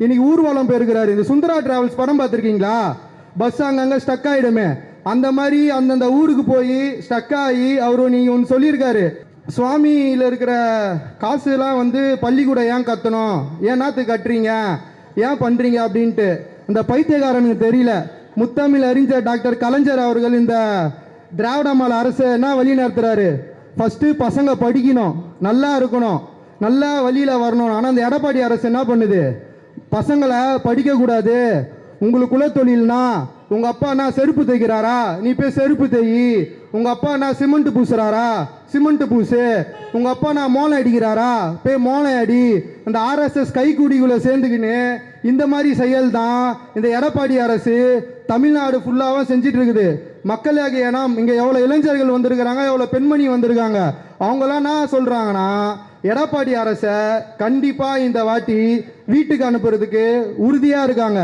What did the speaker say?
இன்னைக்கு ஊர்வலம் போயிருக்கிறாரு. இந்த சுந்தரா டிராவல்ஸ் படம் பார்த்துருக்கீங்களா? பஸ் அங்கங்கே ஸ்டக் ஆகிடுமே, அந்த மாதிரி அந்தந்த ஊருக்கு போய் ஸ்டக் ஆகி அவர் நீங்கள் ஒன்று சொல்லியிருக்காரு, சுவாமியில் இருக்கிற காசுலாம் வந்து பள்ளிக்கூடம் ஏன் கட்டணும், ஏன்னாத்து கட்டுறீங்க, ஏன் பண்ணுறீங்க அப்படின்ட்டு. இந்த பைத்தியக்காரனுக்கு தெரியல. முத்தமிழ் அறிஞர் டாக்டர் கலைஞர் அவர்கள் இந்த திராவிட மாடல் அரசு என்ன வழி நடத்துறாரு? ஃபஸ்ட்டு பசங்க படிக்கணும், நல்லா இருக்கணும், நல்லா வழியில் வரணும். ஆனால் அந்த எடப்பாடி அரசு என்ன பண்ணுது? பசங்களை படிக்கக்கூடாது, உங்களுக்கு குலத்தொழில்னா உங்கள் அப்பா என்ன செருப்பு தைக்கிறாரா, நீ போய் செருப்பு தையி. உங்கள் அப்பா என்ன சிமெண்ட் பூசுறாரா, சிமெண்ட் பூசு. உங்கள் அப்பா நான் மோளம் அடிக்கிறாரா, போய் மோளம் அடி. அந்த ஆர்எஸ்எஸ் கைக்குடிக்குள்ளே சேர்ந்துக்கின்னு இந்த மாதிரி செயல் தான் இந்த எடப்பாடி அரசு தமிழ்நாடு ஃபுல்லாகவும் செஞ்சிட்டு இருக்குது. மக்களாகிய நாம் இங்கே எவ்வளோ இளைஞர்கள் வந்திருக்கிறாங்க, எவ்வளோ பெண்மணி வந்திருக்காங்க. அவங்களாம் என்ன சொல்கிறாங்கன்னா, எடப்பாடி அரசை கண்டிப்பாக இந்த வாட்டி வீட்டுக்கு அனுப்புறதுக்கு உறுதியாக இருக்காங்க.